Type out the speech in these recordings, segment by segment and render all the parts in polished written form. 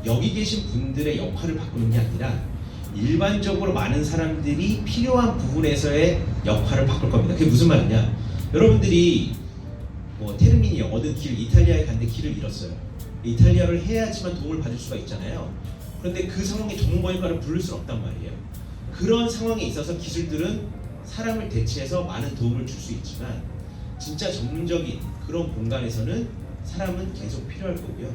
여기 계신 분들의 역할을 바꾸는 게 아니라 일반적으로 많은 사람들이 필요한 부분에서의 역할을 바꿀 겁니다. 그게 무슨 말이냐? 여러분들이 뭐 테르민이 어느 길 이탈리아에 갔는데 길을 잃었어요. 이탈리아를 해야지만 도움을 받을 수가 있잖아요. 그런데 그 상황에 전문번역가를 부를 수는 없단 말이에요. 그런 상황에 있어서 기술들은 사람을 대체해서 많은 도움을 줄 수 있지만 진짜 전문적인 그런 공간에서는 사람은 계속 필요할 거고요.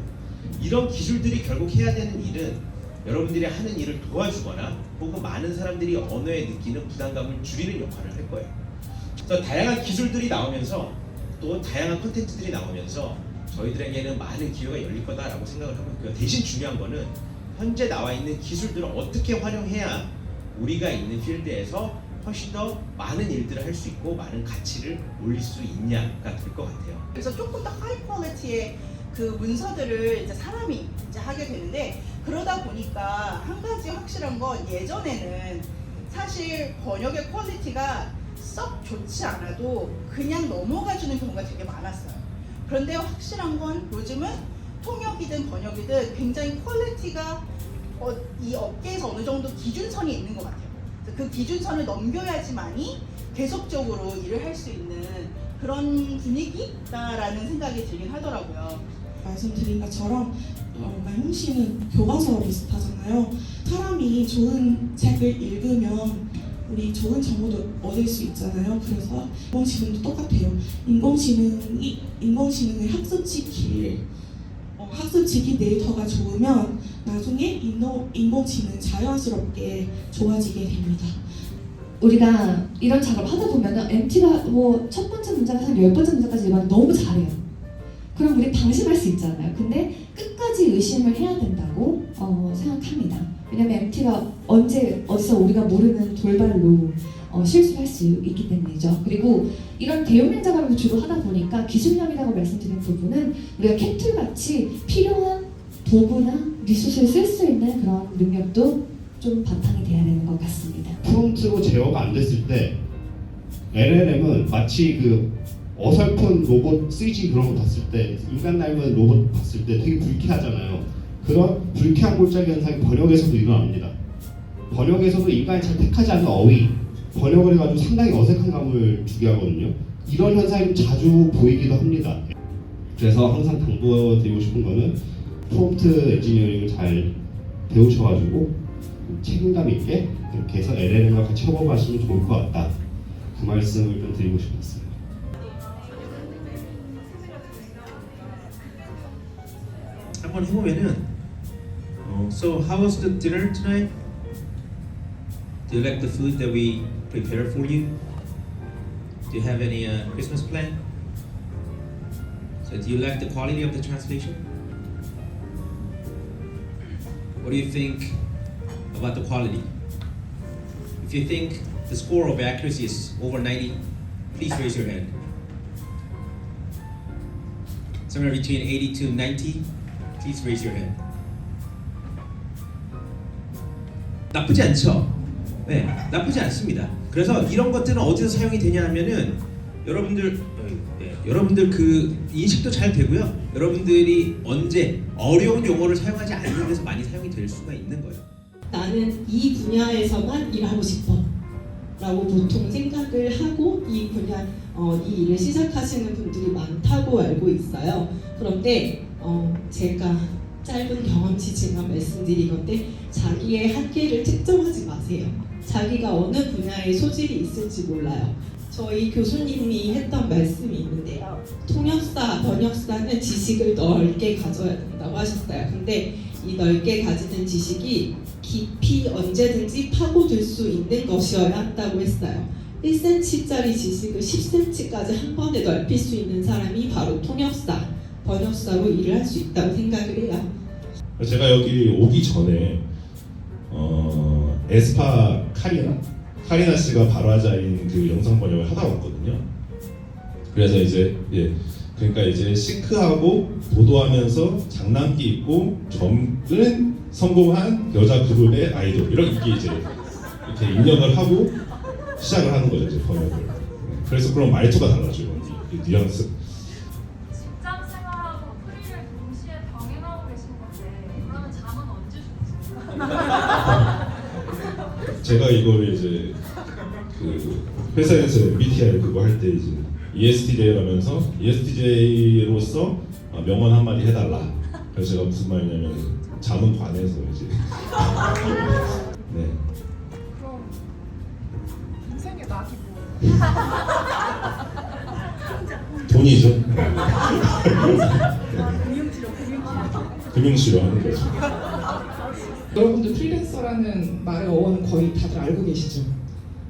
이런 기술들이 결국 해야 되는 일은 여러분들이 하는 일을 도와주거나 혹은 많은 사람들이 언어에 느끼는 부담감을 줄이는 역할을 할 거예요. 그래서 다양한 기술들이 나오면서 또 다양한 콘텐츠들이 나오면서 저희들에게는 많은 기회가 열릴 거다라고 생각을 하고 있고요. 대신 중요한 거는 현재 나와 있는 기술들을 어떻게 활용해야 우리가 있는 필드에서 훨씬 더 많은 일들을 할 수 있고 많은 가치를 올릴 수 있냐가 될 것 같아요. 그래서 조금 더 하이 퀄리티의 그 문서들을 이제 사람이 이제 하게 되는데, 그러다 보니까 한 가지 확실한 건 예전에는 사실 번역의 퀄리티가 썩 좋지 않아도 그냥 넘어가주는 경우가 되게 많았어요. 그런데 확실한 건 요즘은 통역이든 번역이든 굉장히 퀄리티가 이 업계에서 어느 정도 기준선이 있는 것 같아요. 그 기준선을 넘겨야지만이 계속적으로 일을 할 수 있는 그런 분위기다라는 생각이 들긴 하더라고요. 말씀드린 것처럼 말홍 씨는 교과서와 비슷하잖아요. 사람이 좋은 책을 읽으면 우리 좋은 정보도 얻을 수 있잖아요. 그래서 인공지능도 똑같아요. 인공지능을 학습시킨 데이터가 좋으면 나중에 인공지능 자연스럽게 좋아지게 됩니다. 우리가 이런 작업을 하다 보면은 MT가 뭐 첫 번째 문제가 한 10번째 문제까지 읽으면 너무 잘해요. 그럼 우리 방심할 수 있잖아요. 근데 끝까지 의심을 해야 된다고 생각합니다. 왜냐면 MT가 언제 어디서 우리가 모르는 돌발로 실수할 수 있기 때문이죠. 그리고 이런 대용량 작업을 주로 하다 보니까 기술력이라고 말씀드린 부분은 우리가 캡툴같이 필요한 도구나 리소스를 쓸 수 있는 그런 능력도 좀 바탕이 돼야 되는 것 같습니다. 프롬프트로 제어가 안 됐을 때 LLM은 마치 그 어설픈 로봇 CG 그런 거 봤을 때, 인간 닮은 로봇 봤을 때 되게 불쾌하잖아요. 그런 불쾌한 골짜기 현상이 번역에서도 일어납니다. 번역에서도 인간이 잘 택하지 않는 어휘, 번역을 해가지고 상당히 어색한 감을 주게 하거든요. 이런 현상이 좀 자주 보이기도 합니다. 그래서 항상 당부드리고 싶은 거는 프롬프트 엔지니어링을 잘 배우셔가지고 책임감 있게 이렇게 해서 LLM과 같이 협업하시면 좋을 것 같다. 그 말씀을 좀 드리고 싶었어요. 한번 해보면은 So how was the dinner tonight? Do you like the food that we prepared for you? Do you have any Christmas plan? So do you like the quality of the translation? What do you think about the quality? If you think the score of accuracy is over 90, please raise your hand. Somewhere between 80 to 90, please raise your hand. 나쁘지 않죠? 네, 나쁘지 않습니다. 그래서 이런 것들은 어디서 사용이 되냐 하면은 여러분들 그 인식도 잘 되고요. 여러분들이 언제 어려운 용어를 사용하지 않는 데서 많이 사용이 될 수가 있는 거예요. 나는 이 분야에서만 일하고 싶어 라고 보통 생각을 하고 이 일을 시작하시는 분들이 많다고 알고 있어요. 그런데 제가 짧은 경험치지만 말씀드린 건데, 자기의 한계를 측정하지 마세요. 자기가 어느 분야에 소질이 있을지 몰라요. 저희 교수님이 했던 말씀이 있는데요. 통역사, 번역사는 지식을 넓게 가져야 된다고 하셨어요. 근데 이 넓게 가지는 지식이 깊이 언제든지 파고들 수 있는 것이어야 한다고 했어요. 1cm짜리 지식을 10cm까지 한 번에 넓힐 수 있는 사람이 바로 통역사, 번역사로 일을 할 수 있다고 생각을 해요. 제가 여기 오기 전에 에스파 카리나 씨가 발화자인 그 영상 번역을 하다 왔거든요. 그래서 이제 그러니까 이제 시크하고 도도하면서 장난기 있고 젊은 성공한 여자 그룹의 아이돌 이렇게 이제 이렇게 입력을 하고 시작을 하는 거죠, 이제 번역을. 그래서 그런 말투가 달라져요, 이 뉘앙스. 직장 생활하고 프리를 동시에 병행하고 계신 건데, 그러면 잠은 제가 이거를 이제 그 회사에서 MBTI 그거 할 때 이제 ESTJ라면서 ESTJ로서 명언 한마디 해달라. 그래서 제가 무슨 말이냐면 잠은 관해서 이제 네. 그럼 인생의 낙이 뭐예요? 돈이죠. 금융치료. 금융치료 하는 거죠. 여러분들 프리랜서라는 말의 어원은 거의 다들 알고 계시죠?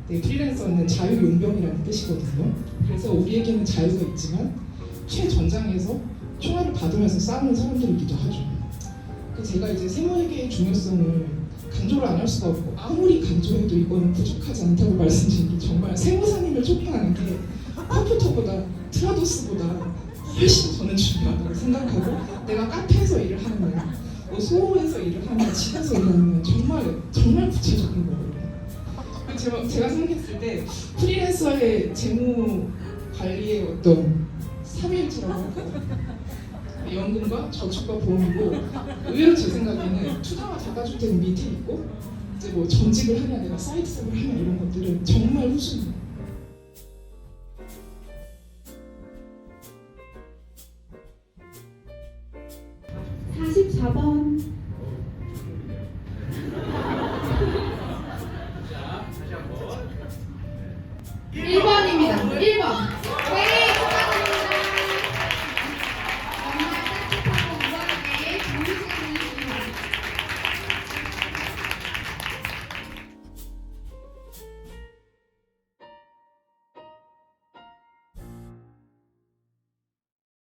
네, 프리랜서는 자유용병이라는 뜻이거든요. 그래서 우리에게는 자유가 있지만 최전장에서 총알을 받으면서 싸우는 사람들이기도 하죠. 제가 이제 세무회계의 중요성을 강조를 안 할 수가 없고 아무리 강조해도 이거는 부족하지 않다고 말씀드린 게 정말 세무사님을 쫓겨나는 게 컴퓨터보다 트라도스보다 훨씬 저는 중요하다고 생각하고 내가 카페에서 일을 하면 뭐 소음에서 일을 하면 집에서 일하면 정말 구체적인 거거든요. 제가 생각했을 때 프리랜서의 재무 관리의 어떤 3일치라고 할까요? 연금과 저축과 보험이고 의외로 제 생각에는 투자와 다가주택은 밑에 있고 이제 뭐 전직을 하냐 내가 사이트업을 하냐 이런 것들은 정말 후순위예요. 44번. 1번입니다. 1번.